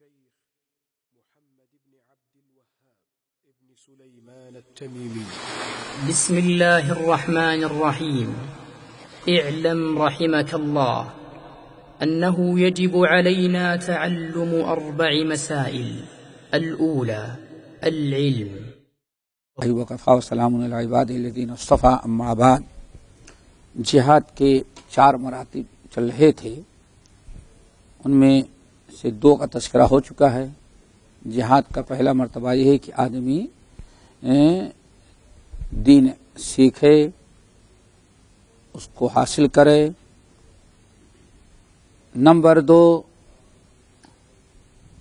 الشيخ محمد بن عبد الوهاب ابن سليمان التميمي. بسم الله الرحمن الرحيم. اعلم رحمك الله أنه يجب علينا تعلم 4 مسائل. الأولى العلم. وقفا وسلام علی عباد الذین اصطفیٰ اما بعد. جہاد کے 4 مراتب چل رہے تھے، ان میں سے 2 کا تذکرہ ہو چکا ہے. جہاد کا پہلا مرتبہ یہ ہے کہ آدمی دین سیکھے، اس کو حاصل کرے. نمبر 2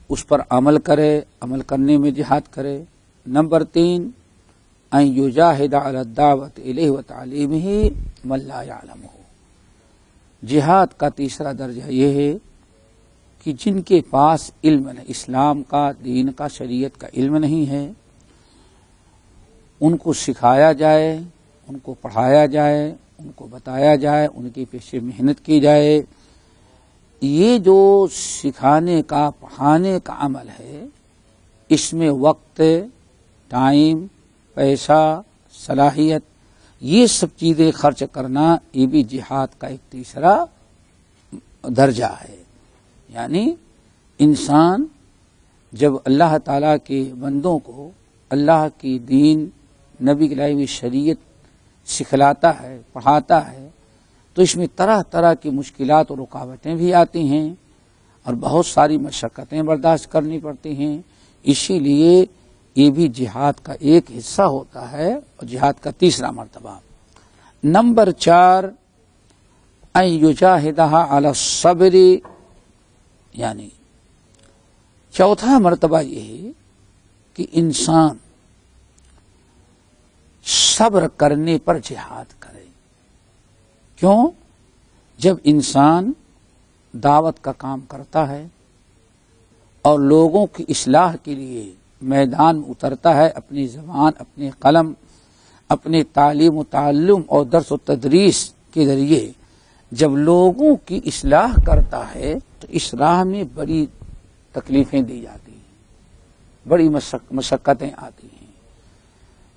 اس پر عمل کرے، عمل کرنے میں جہاد کرے. نمبر 3 ان یجاہد علی الدعوۃ الیہ وتعلیمہ من لا یعلمہ. جہاد کا تیسرا درجہ یہ ہے کہ جن کے پاس علم اسلام کا، دین کا، شریعت کا علم نہیں ہے، ان کو سکھایا جائے، ان کو پڑھایا جائے، ان کو بتایا جائے، ان کے پیچھے محنت کی جائے. یہ جو سکھانے کا، پڑھانے کا عمل ہے، اس میں وقت، ٹائم، پیسہ، صلاحیت، یہ سب چیزیں خرچ کرنا، یہ بھی جہاد کا ایک تیسرا درجہ ہے. یعنی انسان جب اللہ تعالیٰ کے بندوں کو اللہ کی دین، نبی کی لائی ہوئی شریعت سکھلاتا ہے، پڑھاتا ہے، تو اس میں طرح طرح کی مشکلات اور رکاوٹیں بھی آتی ہیں اور بہت ساری مشقتیں برداشت کرنی پڑتی ہیں. اسی لیے یہ بھی جہاد کا ایک حصہ ہوتا ہے اور جہاد کا تیسرا مرتبہ. نمبر 4 ان یجاہدہ علی الصبر. یعنی چوتھا مرتبہ یہ ہے کہ انسان صبر کرنے پر جہاد کرے. کیوں؟ جب انسان دعوت کا کام کرتا ہے اور لوگوں کی اصلاح کے لیے میدان میں اترتا ہے، اپنی زبان، اپنے قلم، اپنے تعلیم و تعلم اور درس و تدریس کے ذریعے جب لوگوں کی اصلاح کرتا ہے تو اس راہ میں بڑی تکلیفیں دی جاتی ہیں، بڑی مشقتیں آتی ہیں.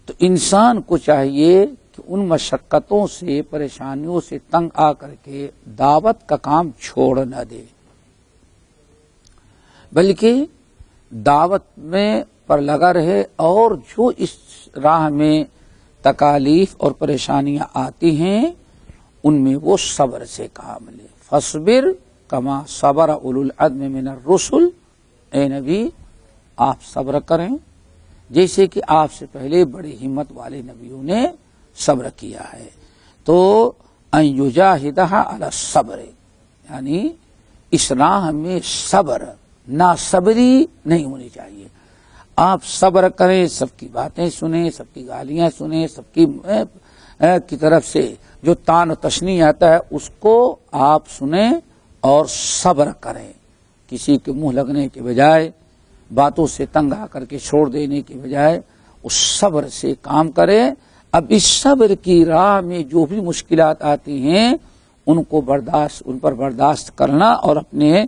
تو انسان کو چاہیے کہ ان مشقتوں سے، پریشانیوں سے تنگ آ کر کے دعوت کا کام چھوڑ نہ دے، بلکہ دعوت میں پر لگا رہے اور جو اس راہ میں تکالیف اور پریشانیاں آتی ہیں ان میں وہ صبر سے کام لے. فاصبر کما صبر اولو العزم من الرسل. اے نبی، آپ صبر کریں جیسے کہ آپ سے پہلے بڑی ہمت والے نبیوں نے صبر کیا ہے. تو ان یجاہدہ علی الصبر، یعنی اس راہ میں صبر، ناصبری نہیں ہونی چاہیے. آپ صبر کریں، سب کی باتیں سنیں، سب کی گالیاں سنیں، سب کی طرف سے جو تان و تشنی آتا ہے اس کو آپ سنیں اور صبر کریں. کسی کے منہ لگنے کے بجائے، باتوں سے تنگ آ کر کے چھوڑ دینے کے بجائے اس صبر سے کام کریں. اب اس صبر کی راہ میں جو بھی مشکلات آتی ہیں ان پر برداشت کرنا اور اپنے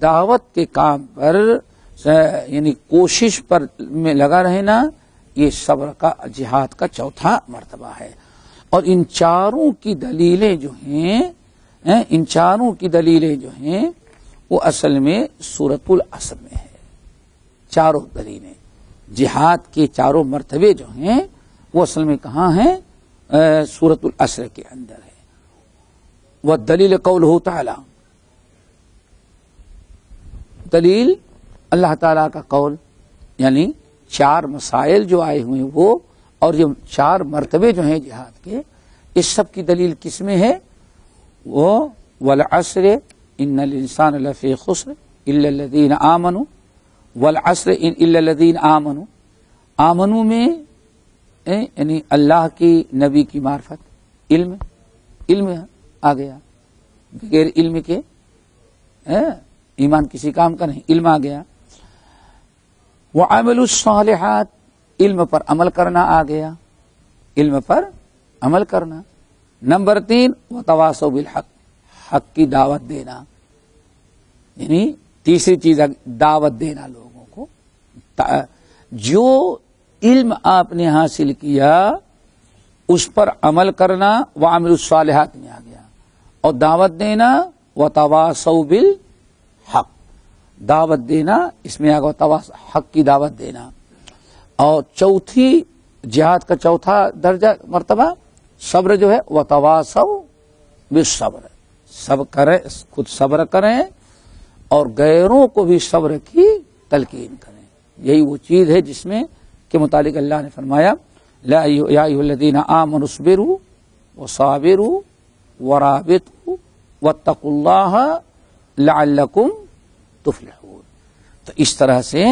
دعوت کے کام پر یعنی کوشش پر میں لگا رہنا، یہ صبر کا، جہاد کا چوتھا مرتبہ ہے. اور ان چاروں کی دلیلیں جو ہیں وہ اصل میں سورۃ العصر میں ہے. چاروں دلیلیں، جہاد کے چاروں مرتبے جو ہیں وہ اصل میں کہاں ہیں؟ سورۃ العصر کے اندر ہے. والدلیل قولہ تعالی، دلیل اللہ تعالیٰ کا قول، یعنی 4 مسائل جو آئے ہوئے ہیں وہ، اور یہ 4 مرتبے جو ہیں جہاد کے، اس سب کی دلیل کس میں ہے؟ وہ والعصر ان الانسان لفی خسر الا الذین آمنوا. والعصر الا الذین آمنوا، آمنوا میں یعنی اللہ کی، نبی کی معرفت، علم آ گیا. بغیر علم کے ایمان کسی کام کا نہیں، علم آ گیا. وعملوا الصالحات، علم پر عمل کرنا آ گیا، علم پر عمل کرنا. نمبر 3 وتواصوا بالحق، حق کی دعوت دینا، یعنی تیسری چیز دعوت دینا لوگوں کو. جو علم آپ نے حاصل کیا اس پر عمل کرنا وعملوا الصالحات میں آ گیا, اور دعوت دینا وتواصوا بالحق, دعوت دینا اس میں آ گیا تواصوا حق کی دعوت دینا. اور چوتھی جہاد کا چوتھا درجہ مرتبہ صبر جو ہے وتواصوا بالصبر, صبر کریں, خود صبر کریں اور غیروں کو بھی صبر کی تلقین کریں. یہی وہ چیز ہے جس میں کے متعلق اللہ نے فرمایا یا ایھا الذین آمنوا اصبروا وصابروا ورابطوا واتقوا اللہ لعلکم تفلحون. تو اس طرح سے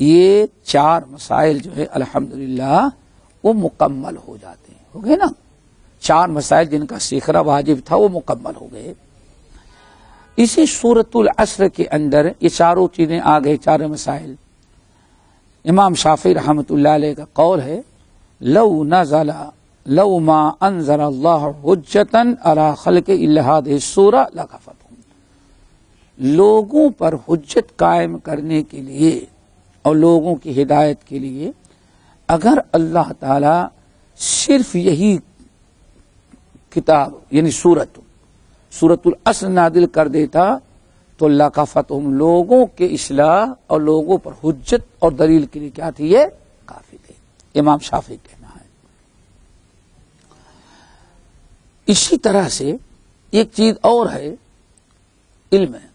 یہ 4 مسائل جو ہے الحمدللہ وہ مکمل ہو جاتے ہیں. ہو گئے نا 4 مسائل جن کا سیکھنا واجب تھا وہ مکمل ہو گئے. اسی سورۃ العصر کے اندر یہ چاروں چیزیں آ گئی, 4 مسائل. امام شافعی رحمۃ اللہ علیہ کا قول ہے لو ما انزل اللہ حجتا علی خلق الا هذه السورۃ لکفتہم. لوگوں پر حجت قائم کرنے کے لیے اور لوگوں کی ہدایت کے لیے اگر اللہ تعالی صرف یہی کتاب یعنی سورۃ العصر نازل کر دیتا تو لکفتہم, لوگوں کے اصلاح اور لوگوں پر حجت اور دلیل کے لیے کیا تھی, یہ کافی تھے. امام شافعی کہنا ہے. اسی طرح سے ایک چیز اور ہے, علم ہے.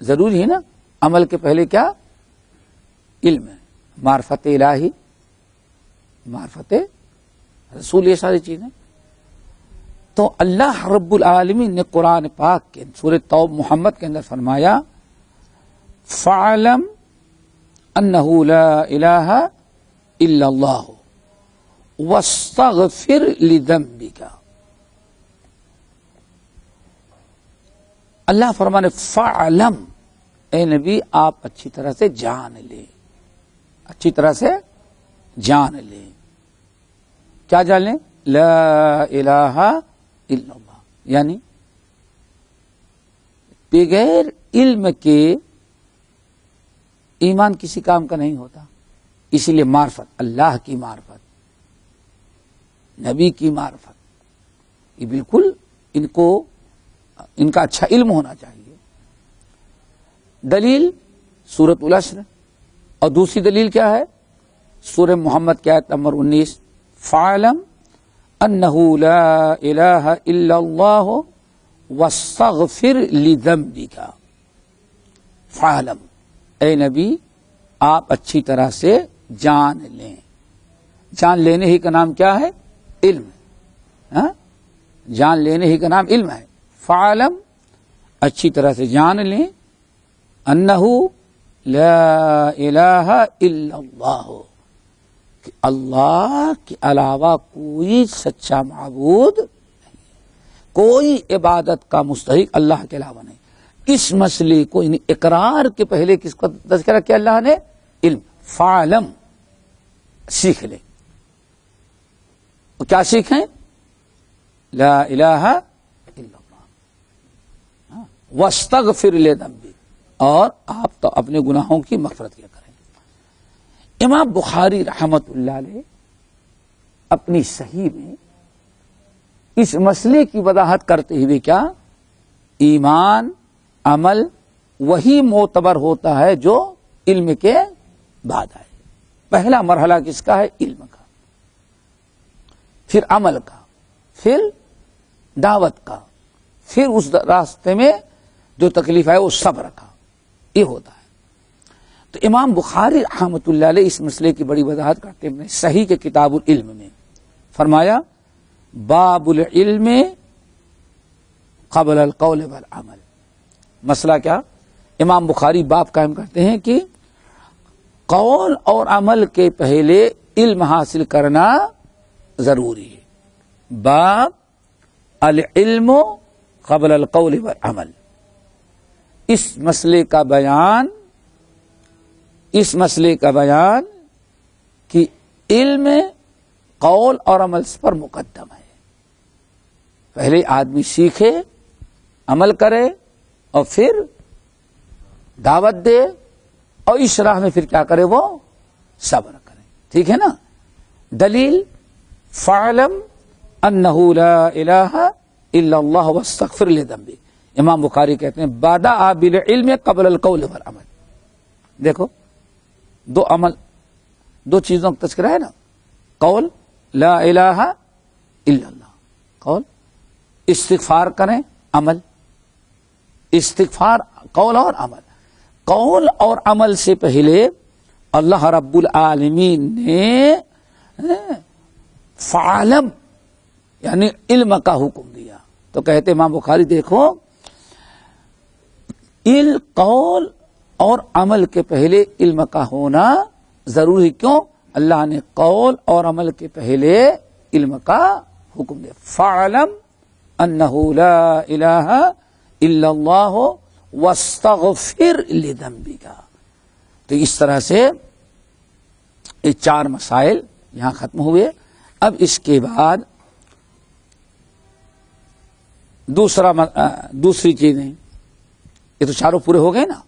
ضروری ہے نا عمل کے پہلے کیا علم ہے, معرفت الہی, معرفت رسول, یہ ساری چیزیں. تو اللہ رب العالمین نے قرآن پاک کے سورۃ توبہ محمد کے اندر فرمایا فَاعْلَمْ أَنَّهُ لَا إِلَٰهَ إِلَّا اللَّهُ وَاسْتَغْفِرْ لِذَنبِكَ. اللہ فرمانے فَاعْلَمْ, اے نبی آپ اچھی طرح سے جان لیں, اچھی طرح سے جان لیں. کیا جان لیں؟ لا الہ الا اللہ, یعنی بغیر علم کے ایمان کسی کام کا نہیں ہوتا. اسی لیے معرفت, اللہ کی معرفت, نبی کی معرفت, یہ بالکل ان کا اچھا علم ہونا چاہیے. دلیل سورۃ العصر, اور دوسری دلیل کیا ہے سورہ محمد کی آیت نمبر 19 فَاعْلَمْ أَنَّهُ لَا إِلَٰهَ إِلَّا اللَّهُ وَاسْتَغْفِرْ لِذَنبِكَ. فَاعْلَمْ, اے نبی آپ اچھی طرح سے جان لیں. جان لینے ہی کا نام کیا ہے؟ علم. جان لینے ہی کا نام علم ہے. فَاعْلَمْ, اچھی طرح سے جان لیں, أَنَّهُ لَا إِلَٰهَ إِلَّا اللَّهُ, کہ اللہ کے علاوہ کوئی سچا معبود نہیں, کوئی عبادت کا مستحق اللہ کے علاوہ نہیں. اس مسئلے کو یعنی اقرار کے پہلے کس کو تذکرہ کیا اللہ نے؟ علم. فعلم, سیکھ لیں. کیا سیکھیں؟ لا الہ الا اللہ واستغفر لذنبک, اور آپ تو اپنے گناہوں کی مغفرت کیا کریں. امام بخاری رحمت اللہ علیہ اپنی صحیح میں اس مسئلے کی وضاحت کرتے ہوئے کیا ایمان عمل وہی معتبر ہوتا ہے جو علم کے بعد آئے. پہلا مرحلہ کس کا ہے؟ علم کا, پھر عمل کا, پھر دعوت کا, پھر اس راستے میں جو تکلیف ہے وہ صبر کا, یہ ہوتا ہے. تو امام بخاری رحمۃ اللہ علیہ اس مسئلے کی بڑی وضاحت کرتے ہیں صحیح کے کتاب العلم میں. فرمایا باب العلم قبل القول والعمل. مسئلہ کیا؟ امام بخاری باب قائم کرتے ہیں کہ قول اور عمل کے پہلے علم حاصل کرنا ضروری ہے. باب العلم قبل القول والعمل. اس مسئلے کا بیان کہ علم قول اور عمل پر مقدم ہے. پہلے آدمی سیکھے, عمل کرے, اور پھر دعوت دے اور اس راہ میں پھر کیا کرے وہ صبر کرے. ٹھیک ہے نا. دلیل فاعلم انہ لا الہ الا اللہ واستغفر لذنبک. امام بخاری کہتے ہیں بادأ بالعلم قبل القول والعمل. دیکھو دو چیزوں کا تذکرہ ہے نا. قول لا الہ الا اللہ, قول. استغفار کریں, عمل. استغفار قول اور عمل. قول اور عمل سے پہلے اللہ رب العالمین نے فعلم یعنی علم کا حکم دیا. تو کہتے امام بخاری دیکھو قول اور عمل کے پہلے علم کا ہونا ضروری. کیوں؟ اللہ نے قول اور عمل کے پہلے علم کا حکم دیا. فعلم انہ لا الہ الا اللہ واستغفر لذنبک. تو اس طرح سے یہ 4 مسائل یہاں ختم ہوئے. اب اس کے بعد دوسری چیزیں, یہ تو چاروں پورے ہو گئے نا,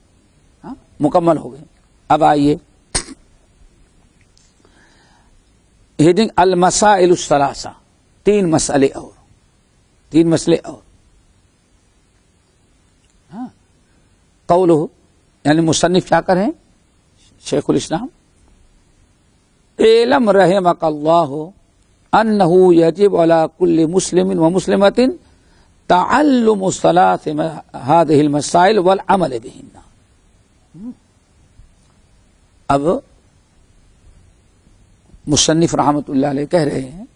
مکمل ہو گئے. اب آئیے ہیڈنگ المسائل الثلاثہ, 3 مسئلے اور. قولہ یعنی مصنف کیا کریں شیخ الاسلام, اعلم رحمک اللہ انہ یجب علی کل مسلم و مسلمۃ تعلم الثلاث هذه المسائل والعمل بهن. اب مصنف رحمۃ اللہ علیہ کہہ رہے ہیں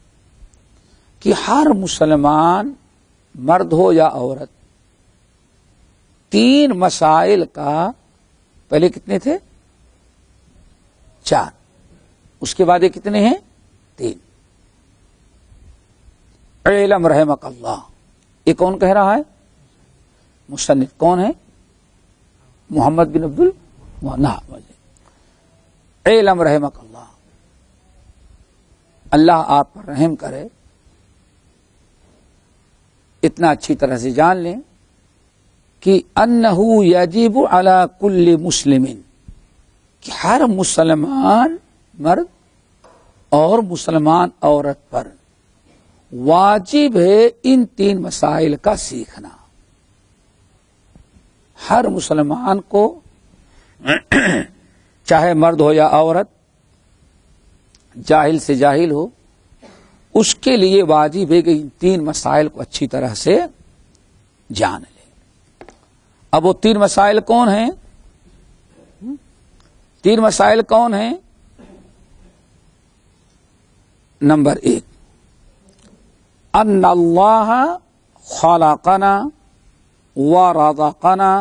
کہ ہر مسلمان مرد ہو یا عورت 3 مسائل کا, پہلے کتنے تھے 4, اس کے بعد یہ کتنے ہیں 3. علم رحمک اللہ, یہ کون کہہ رہا ہے؟ مصنف. کون ہے؟ محمد بن عبد المحمد. علم رحمک اللہ, اللہ آپ پر رحم کرے. اتنا اچھی طرح سے جان لیں کہ انہ یجب علی کل مسلم, کہ ہر مسلمان مرد اور مسلمان عورت پر واجب ہے ان 3 مسائل کا سیکھنا. ہر مسلمان کو چاہے مرد ہو یا عورت, جاہل سے جاہل ہو, اس کے لیے واجب ہے کہ ان 3 مسائل کو اچھی طرح سے جان لے. اب وہ 3 مسائل کون ہیں؟ 3 مسائل کون ہیں؟ نمبر 1 ان اللہ خلقنا ورزقنا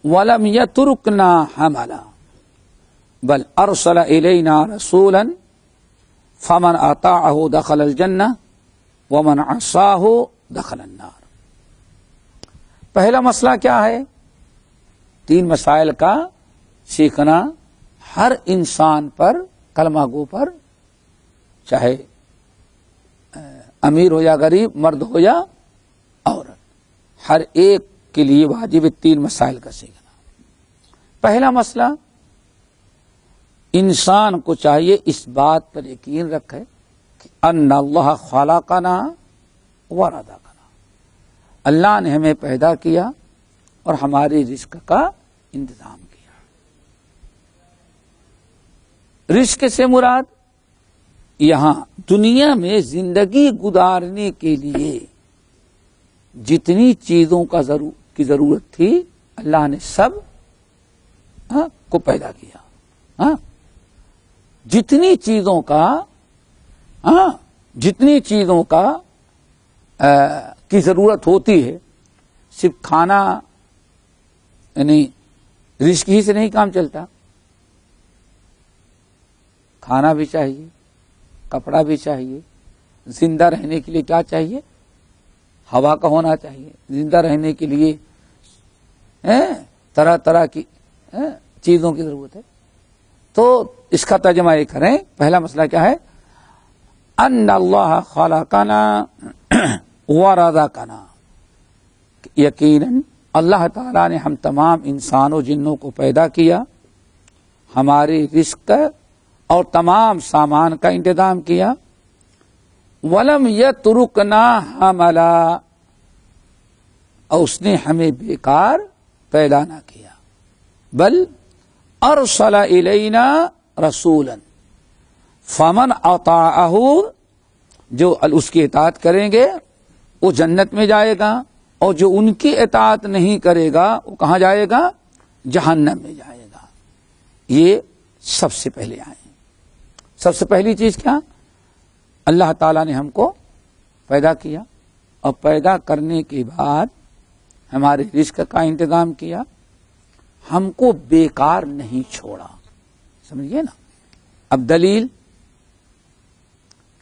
ولم یترکنا حملا بل ارسل الینا رسولا فمن اطاعه دخل الجنہ ومن عصاه دخل النار. پہلا مسئلہ کیا ہے؟ 3 مسائل کا سیکھنا ہر انسان پر, کلمہ گو پر, چاہے امیر ہو یا غریب, مرد ہو یا عورت, ہر ایک کے لیے واجب 3 مسائل کا سیکھنا. پہلا مسئلہ, انسان کو چاہیے اس بات پر یقین رکھے کہ ان اللہ خلقنا ورزقنا, اللہ نے ہمیں پیدا کیا اور ہماری رزق کا انتظام کیا. رزق سے مراد یہاں دنیا میں زندگی گزارنے کے لیے جتنی چیزوں کی ضرورت تھی اللہ نے سب کو پیدا کیا. جتنی چیزوں کا کی ضرورت ہوتی ہے, صرف کھانا یعنی رزق ہی سے نہیں کام چلتا. کھانا بھی چاہیے, کپڑا بھی چاہیے, زندہ رہنے کے لیے کیا چاہیے؟ ہوا کا ہونا چاہیے. زندہ رہنے کے لیے طرح طرح کی چیزوں کی ضرورت ہے. تو اس کا ترجمہ یہ کریں, پہلا مسئلہ کیا ہے؟ ان اللہ خلقنا ورزقنا, یقیناً اللہ تعالیٰ نے ہم تمام انسانوں جنوں کو پیدا کیا، ہمارے رزق اور تمام سامان کا انتظام کیا. ولم یترکنا حملا، اور اس نے ہمیں بیکار پیدا نہ کیا، بل ارسل الینا رسولا فمن اطاعہ، جو اس کی اطاعت کریں گے وہ جنت میں جائے گا، اور جو ان کی اطاعت نہیں کرے گا وہ کہاں جائے گا؟ جہنم میں جائے گا. یہ سب سے پہلے آئے. سب سے پہلی چیز کیا؟ اللہ تعالیٰ نے ہم کو پیدا کیا، اور پیدا کرنے کے بعد ہمارے رزق کا انتظام کیا، ہم کو بیکار نہیں چھوڑا. سمجھیے نا. اب دلیل،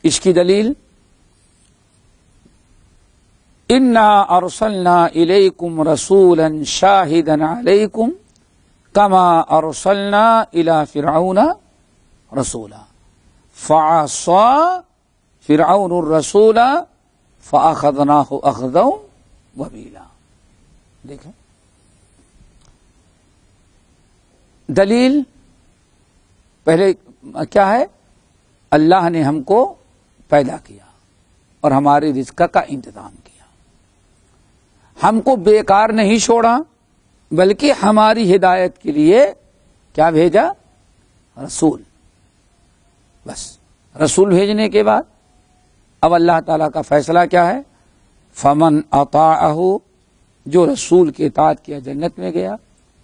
اس کی دلیل، انا ارسلنا الیکم رسولا شاہدا علیکم کما ارسلنا الی فرعون رسولا فعصى فرعون الرسول فاخذناہ اخذا وبیلا. دیکھیں دلیل پہلے کیا ہے؟ اللہ نے ہم کو پیدا کیا اور ہمارے رزق کا انتظام کیا، ہم کو بیکار نہیں چھوڑا، بلکہ ہماری ہدایت کے لیے کیا بھیجا؟ رسول. بس رسول بھیجنے کے بعد اب اللہ تعالیٰ کا فیصلہ کیا ہے؟ فمن اطاعہ، جو رسول کی اطاعت کیا جنت میں گیا،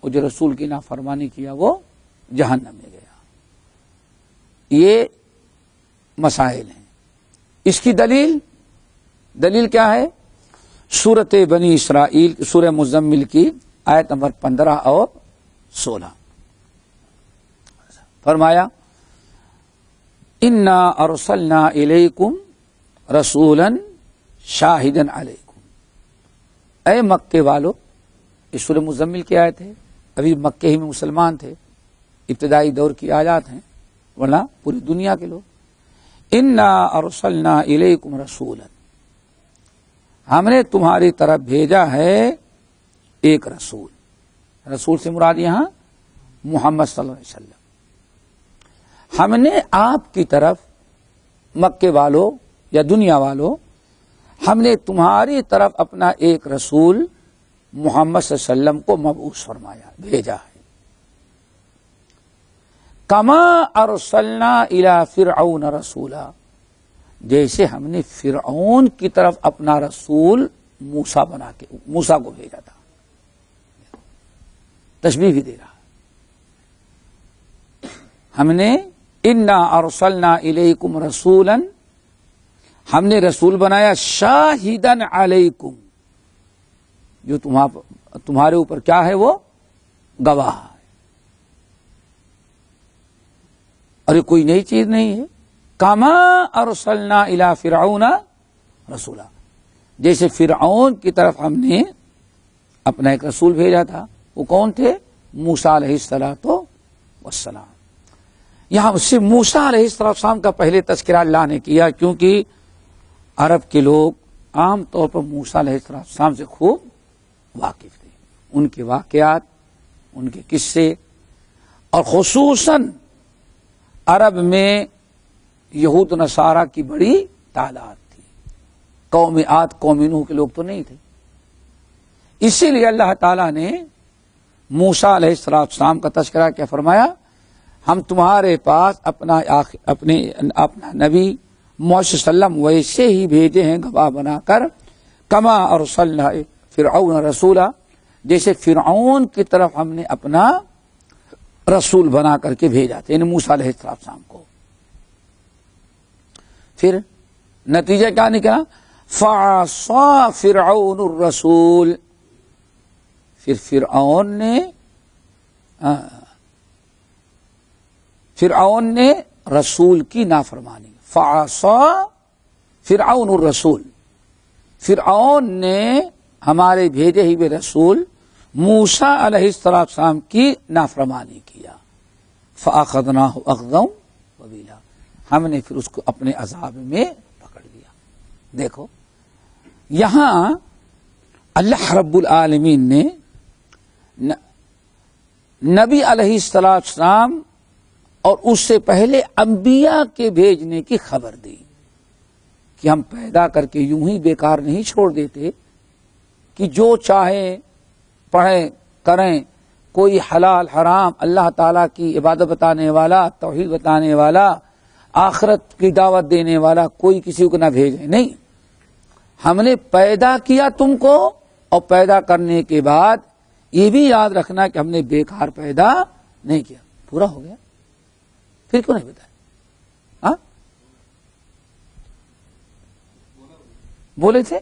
اور جو رسول کی نافرمانی کیا وہ جہنم میں گیا. یہ مسائل ہیں. اس کی دلیل کیا ہے؟ سورۃ بنی اسرائیل، سورہ مزمل کی آیت نمبر 15 اور 16. فرمایا انا ارسلنا الیکم رسولا شاہدا علیکم. اے مکے والو، اس سورہ مزمل کی آیت ہے. ابھی مکے ہی میں مسلمان تھے، ابتدائی دور کی آیات ہیں، ورنہ پوری دنیا کے لوگ. انا ارسلنا الیکم رسولا، ہم نے تمہاری طرف بھیجا ہے ایک رسول. رسول سے مراد یہاں محمد صلی اللہ علیہ وسلم. ہم نے آپ کی طرف، مکے والوں یا دنیا والوں، ہم نے تمہاری طرف اپنا ایک رسول محمد صلی اللہ علیہ وسلم کو مبعوث فرمایا، بھیجا ہے. کما ارسلنا الی فرعون رسولا، جیسے ہم نے فرعون کی طرف اپنا رسول موسیٰ کو بھیجا تھا. تشبیہ بھی دے رہا. ہم نے انا ارسلنا الیکم رسولا، ہم نے رسول بنایا شاہدا علیکم، جو تمہارے اوپر کیا ہے؟ وہ گواہ ہے. اور یہ کوئی نئی چیز نہیں ہے. کما ارسلنا الی فرعون رسولا، جیسے فرعون کی طرف ہم نے اپنا ایک رسول بھیجا تھا. وہ کون تھے؟ موسیٰ علیہ الصلوۃ والسلام. یہاں سے موسیٰ علیہ السلام کا پہلے تذکرہ اللہ نے کیا، کیونکہ عرب کے لوگ عام طور پر موسیٰ علیہ السلام سے خوب واقف تھے. ان کے واقعات، ان کے قصے، اور خصوصاً عرب میں یہود نصارہ کی بڑی تعداد تھی. قوم عاد، قوم نوح کے لوگ تو نہیں تھے. اسی لیے اللہ تعالیٰ نے موسیٰ علیہ السلام کا تذکرہ کیا فرمایا؟ ہم تمہارے پاس اپنا نبی محمد صلی اللہ علیہ وسلم ویسے ہی بھیجے ہیں گواہ بنا کر، کما ارسلنا فرعون رسولا، جیسے فرعون کی طرف ہم نے اپنا رسول بنا کر کے بھیجا تھا، یعنی موسیٰ علیہ السلام کو. پھر نتیجہ کیا نکلا؟ فعصى فرعون الرسول، پھر فرعون نے رسول کی نافرمانی. فعصى فرعون الرسول، فرعون نے ہمارے بھیجے ہوئے رسول موسیٰ علیہ السلام کی نافرمانی کیا. فأخذناه أخذا وبيلا، ہم نے پھر اس کو اپنے عذاب میں پکڑ لیا. دیکھو یہاں اللہ رب العالمین نے نبی علیہ السلام اور اس سے پہلے انبیاء کے بھیجنے کی خبر دی کہ ہم پیدا کر کے یوں ہی بیکار نہیں چھوڑ دیتے کہ جو چاہے پڑھیں کریں، کوئی حلال حرام اللہ تعالیٰ کی عبادت بتانے والا، توحید بتانے والا، آخرت کی دعوت دینے والا کوئی کسی کو نہ بھیجے. نہیں، ہم نے پیدا کیا تم کو، اور پیدا کرنے کے بعد یہ بھی یاد رکھنا کہ ہم نے بیکار پیدا نہیں کیا. پورا ہو گیا، پھر کیوں نہیں بتایا؟ ہاں بولے تھے